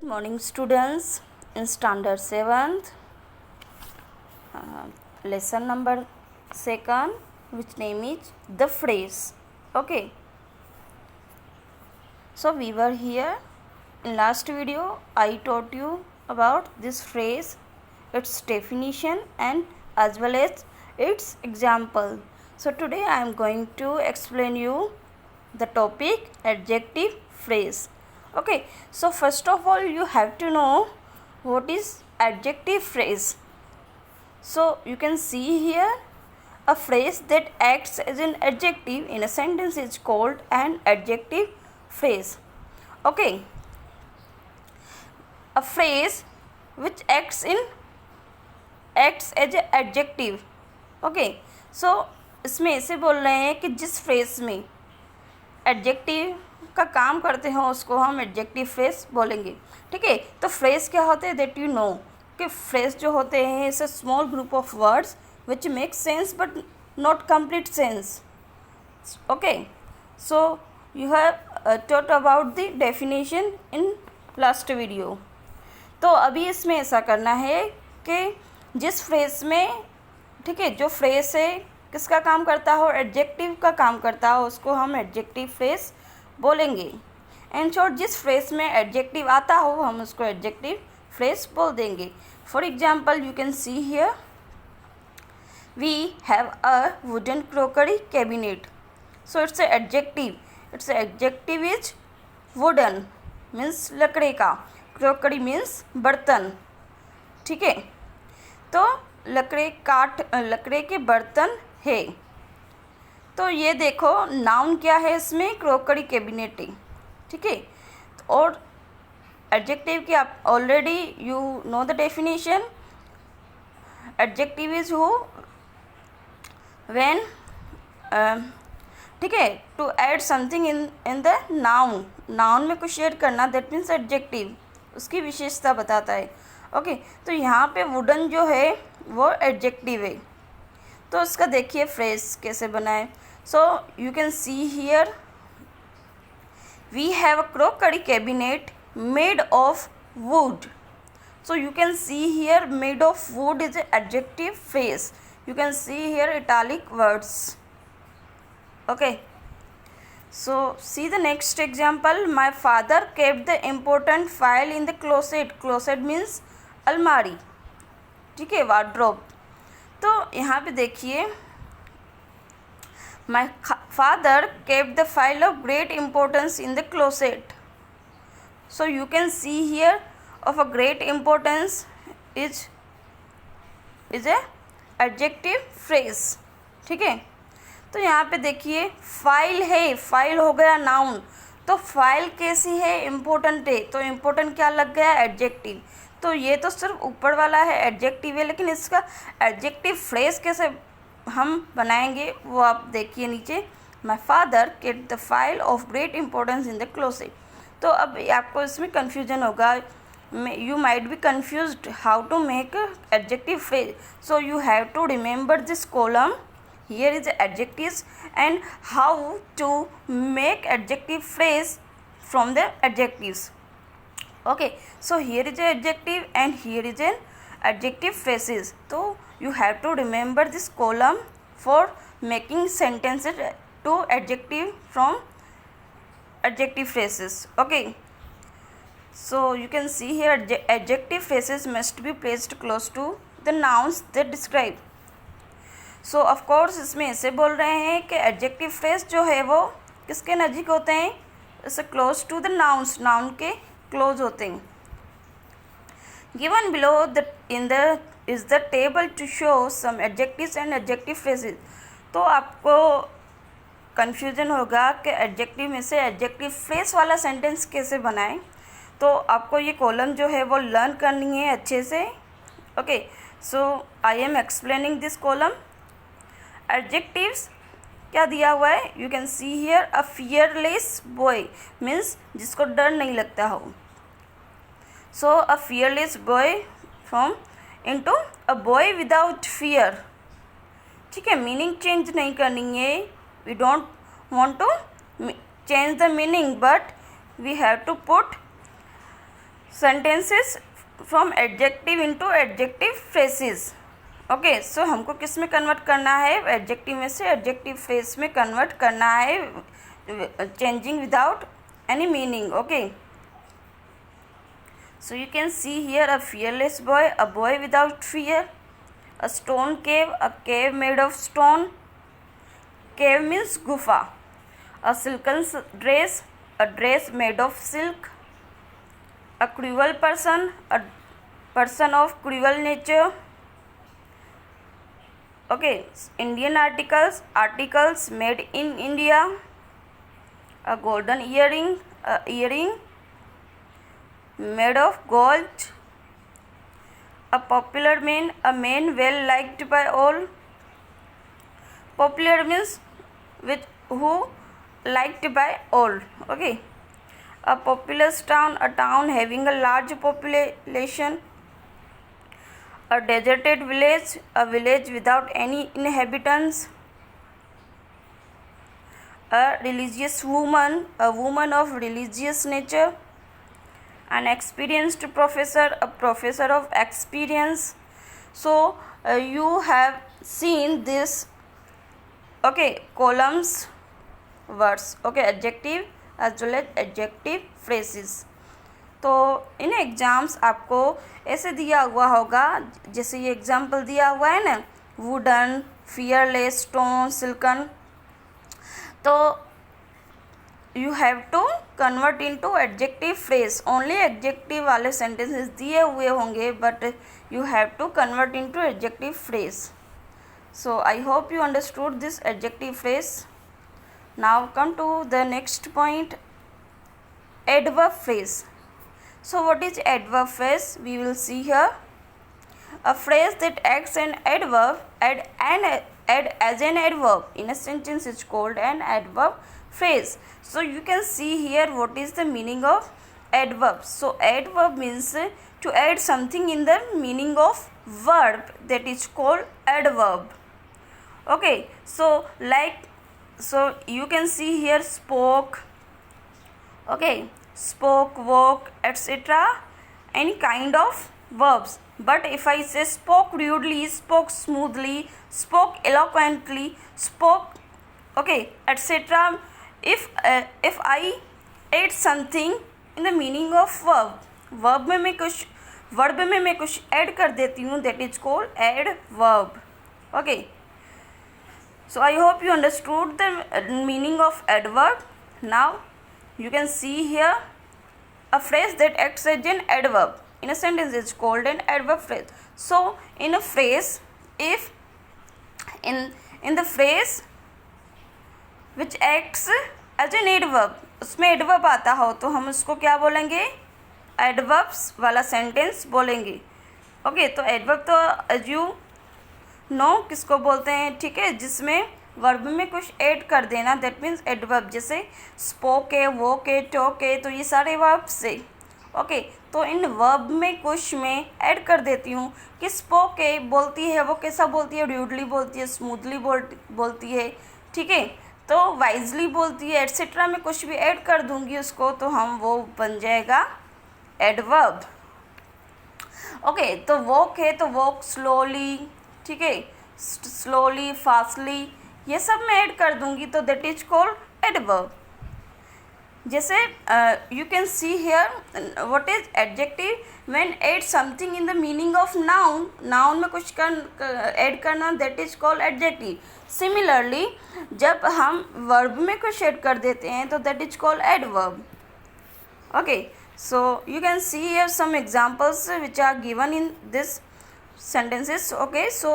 Morning students, in standard 7th, lesson number 2nd, which name is the phrase. Okay, so we were here in last video. I taught you about this phrase, its definition and as well as its example. So today I am going to explain you the topic adjective phrase. Okay, so first of all you have to know what is adjective phrase. So you can see here a phrase that acts as an adjective in a sentence is called an adjective phrase. Okay, a phrase which acts as an adjective. Okay, so इसमें ऐसे बोल रहे हैं कि जिस phrase में adjective का काम करते हो उसको हम एडजेक्टिव फ्रेज बोलेंगे. ठीक है, तो फ्रेज क्या होते हैं दैट यू नो कि फ्रेज जो होते हैं it's a small group of words which make sense but not complete sense. Okay, so you have taught about the definition in last video. तो अभी इसमें ऐसा करना है कि जिस फ्रेज में, ठीक है, जो फ्रेज है किसका काम करता हो, एडजेक्टिव का काम करता हो, उसको हम एडजेक्टिव फ्रेज बोलेंगे. एंड शॉर्ट जिस फ्रेज में एडजेक्टिव आता हो हम उसको एडजेक्टिव फ्रेज बोल देंगे. For example you can see here we have a wooden crockery cabinet. So it's adjective. It's adjective is wooden means लकड़े का, क्रॉकरी मीन्स बर्तन. ठीक है, तो लकड़े के बर्तन है. तो ये देखो नाउन क्या है इसमें, क्रॉकरी कैबिनेट है. ठीक है, और एडजेक्टिव की आप already you know the definition. Adjective is who when, ठीक है, to add something in the noun में कुछ ऐड करना, दैट मीन्स एडजेक्टिव उसकी विशेषता बताता है. ओके, तो यहाँ पे वुडन जो है वो एडजेक्टिव है. तो उसका देखिए फ्रेज कैसे बनाए. So you can see here we have a crockery cabinet made of wood. So you can see here made of wood is adjective phrase. You can see here italic words. Okay, so see the next example. My father kept the important file in the closet. Closet means अलमारी. ठीक है, wardrobe. तो यहाँ पे देखिए my father kept the file of great importance in the closet. So you can see here of a great importance is a adjective phrase. ठीक है, तो यहाँ पे देखिए फाइल है, फाइल हो गया नाउन. तो फाइल कैसी है, इम्पोर्टेंट है, तो इम्पोर्टेंट क्या लग गया, एडजेक्टिव. तो ये तो सिर्फ ऊपर वाला है एडजेक्टिव है, लेकिन इसका एडजेक्टिव फ्रेज कैसे हम बनाएंगे वो आप देखिए नीचे. My father kept the file of great importance in the closet. तो अब आपको इसमें कन्फ्यूजन होगा, you might be confused how to make adjective phrase. So you have to remember this column. Here is the adjectives and how to make adjective phrase from the adjectives. Okay, so here is the adjective and here is an adjective phrases. So you have to remember this column for making sentences to adjective from adjective phrases. Okay, so you can see here adjective phrases must be placed close to the nouns they describe. So of course इसमें ऐसे बोल रहे हैं कि adjective phrase जो है वो किसके नज़दीक होते हैं, इसे close to the nouns, noun के क्लोज होते हैं. Given below is the table to show some adjectives and adjective phrases. तो आपको कन्फ्यूजन होगा कि एडजेक्टिव में से एडजेक्टिव फ्रेज वाला सेंटेंस कैसे बनाएं. तो आपको ये कॉलम जो है वो लर्न करनी है अच्छे से. Okay, so I am explaining this column. Adjectives क्या दिया हुआ है, you can see here a fearless boy means जिसको डर नहीं लगता हो. So a fearless boy from into a boy without fear. ठीक है, मीनिंग चेंज नहीं करनी है. We don't want to change the meaning but we have to put sentences from adjective into adjective phrases. Okay so हमको किस में convert करना है, एडजेक्टिव में से एडजेक्टिव फ्रेज में कन्वर्ट करना है, changing without any meaning. Okay so you can see here a fearless boy, a boy without fear, a stone cave, a cave made of stone, cave means गुफा, a silken dress, a dress made of silk, a cruel person, a person of cruel nature. Okay, Indian articles, articles made in India, a golden earring, a earring made of gold, a popular man, a man well liked by all. Popular means with who liked by all. Okay, a populous town, a town having a large population. A deserted village, a village without any inhabitants. A religious woman, a woman of religious nature. An experienced professor, a professor of experience. So you have seen this, okay, columns words, okay, adjective as well as adjective phrases. तो इन exams आपको ऐसे दिया हुआ होगा, जैसे ये example दिया हुआ है ना, वुडन, फियरलेस, स्टोन, सिल्कन. तो you have to convert into adjective phrase. Only adjective वाले सेंटेंसेस दिए हुए होंगे, but you have to convert into adjective phrase. So I hope you understood this adjective phrase. Now come to the next point, adverb phrase. So what is adverb phrase? We will see here. A phrase that acts an adverb, add as an adverb in a sentence is called an adverb phrase. So you can see here what is the meaning of adverb. So adverb means to add something in the meaning of verb, that is called adverb. Okay, so you can see here spoke, okay, spoke, walk, etc. any kind of verbs. But if I say spoke rudely, spoke smoothly, spoke eloquently, spoke, okay, etc. if I add something in the meaning of verb में मैं कुछ add कर देती हूँ, that is called adverb. Okay, so I hope you understood the meaning of adverb. Now you can see here a phrase that acts as an adverb in a sentence is called an adverb phrase. So in a phrase, if in the phrase which acts as an adverb, उसमें adverb आता हो तो हम उसको क्या बोलेंगे, adverbs वाला sentence बोलेंगे. ओके, तो adverb तो as you know किसको बोलते हैं, ठीक है, जिसमें वर्ब में कुछ ऐड कर देना, दैट मीन्स एडवर्ब. जैसे स्पोक है, वॉक है, टॉक है, तो ये सारे वर्ब से. ओके, तो इन वर्ब में कुछ मैं ऐड कर देती हूँ कि स्पोक है बोलती है, वो कैसा बोलती है, र्यूडली बोलती है, स्मूथली बोलती है, ठीक है, तो वाइजली बोलती है, एट्सेट्रा. में कुछ भी ऐड कर दूँगी उसको, तो हम वो बन जाएगा एडवर्ब. ओके, तो वॉक है तो वॉक स्लोली, ठीक है, स्लोली, फास्टली, ये सब मैं ऐड कर दूंगी, तो दैट इज कॉल्ड एडवर्ब. जैसे you can see here what is adjective, when add something in the meaning of noun. Noun में कुछ ऐड करना, that is called adjective. Similarly जब हम वर्ब में कुछ ऐड कर देते हैं, तो that is called adverb. Okay, so you can see here some examples which are given in this sentences. Okay, so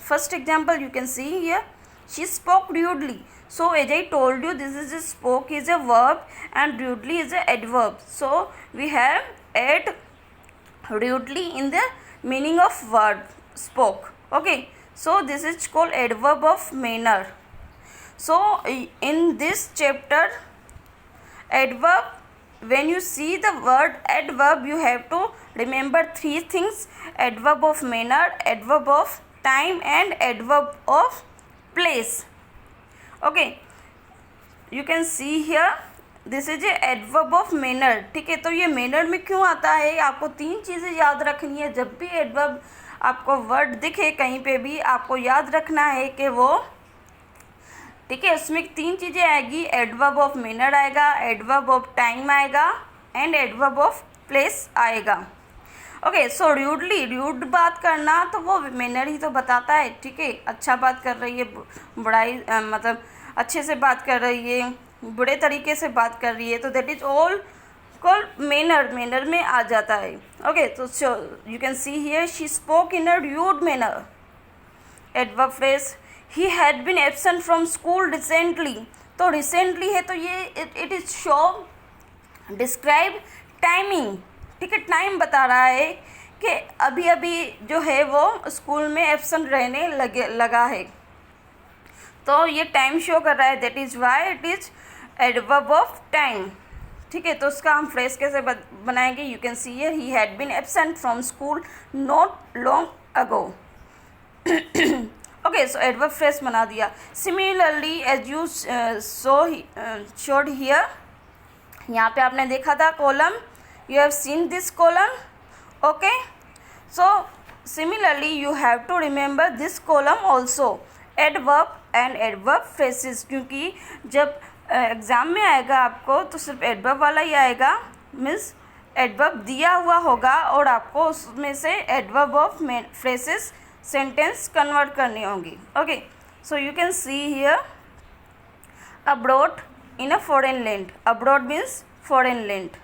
first example you can see here, she spoke rudely. So as I told you, this is a spoke is a verb and rudely is a adverb. So we have add rudely in the meaning of word spoke. Okay, so this is called adverb of manner. So in this chapter, adverb, when you see the word adverb, you have to remember three things: adverb of manner, adverb of time, and adverb of place. Okay, you can see here this is a adverb of manner, ठीक है। तो ये manner में क्यों आता है, आपको 3 चीज़ें याद रखनी है। जब भी एडवर्ब आपको वर्ड दिखे कहीं पे भी, आपको याद रखना है कि वो, ठीक है, उसमें 3 चीज़ें आएगी। एडवर्ब ऑफ मैनर आएगा, एडवर्ब ऑफ टाइम आएगा एंड एडवर्ब ऑफ प्लेस आएगा। ओके, सो र्यूड बात करना तो वो मैनर ही तो बताता है, ठीक है। अच्छा बात कर रही है, बुराई मतलब अच्छे से बात कर रही है, बुरे तरीके से बात कर रही है, तो that is all called manner में आ जाता है। ओके, तो you can see here she spoke in a rude manner. Adverb phrase he had been absent from school recently, तो रिसेंटली है तो ये it is show describe timing, ठीक है। टाइम बता रहा है कि अभी अभी जो है वो स्कूल में एब्सेंट रहने लगा है, तो ये टाइम शो कर रहा है, that is why it is adverb of time, ठीक है। तो उसका हम फ्रेज कैसे बनाएंगे, you can see here he had been absent from school not long ago. Okay, so adverb phrase बना दिया। Similarly as you showed here, यहाँ पे आपने देखा था column, you have seen this column, okay, so similarly you have to remember this column also, adverb and adverb phrases, क्योंकि जब exam में आएगा आपको तो सिर्फ एडवर्ब वाला ही आएगा, मीन्स एडवर्ब दिया हुआ होगा और आपको उसमें से adverb of phrases sentence convert करनी होगी। Okay, so you can see here abroad in a foreign land, abroad means foreign land.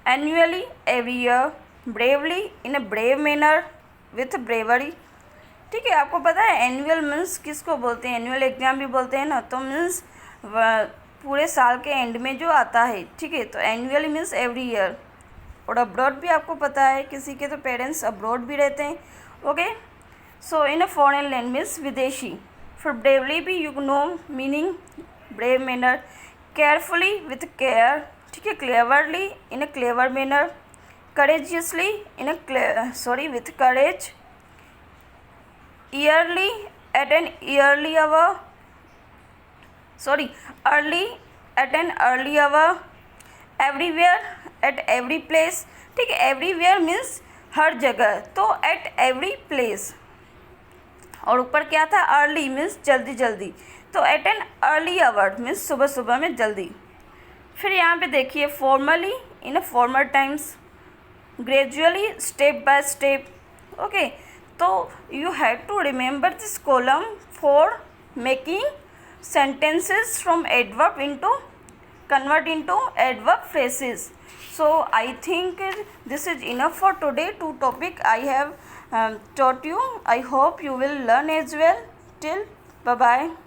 Annually, every year, bravely, in a brave manner, with bravery, ठीक है। आपको पता है एनुअल मीन्स किसको बोलते हैं, एनुअल एग्जाम भी बोलते हैं ना, तो मीन्स पूरे साल के एंड में जो आता है, ठीक है। तो एनुअली मीन्स एवरी ईयर, और अब्रॉड भी आपको पता है, किसी के तो पेरेंट्स अब्रॉड भी रहते हैं। Okay, so in a foreign land means विदेशी। फिर ब्रेवली भी you know meaning brave manner, carefully with care, ठीक है, cleverly in a clever manner, courageously in with courage, yearly at an yearly hour, early at an early hour, everywhere at every place, ठीक है। Everywhere means हर जगह, तो eight every place, और ऊपर क्या था, अर्ली मीन्स जल्दी जल्दी, तो at an early hour means सुबह सुबह में जल्दी। फिर यहाँ पे देखिए formally in a formal times, gradually step by step. Okay, तो you have to remember this column for making sentences from adverb into convert into adverb phrases. So I think this is enough for today. 2 topic I have taught you. I hope you will learn as well. Till bye bye.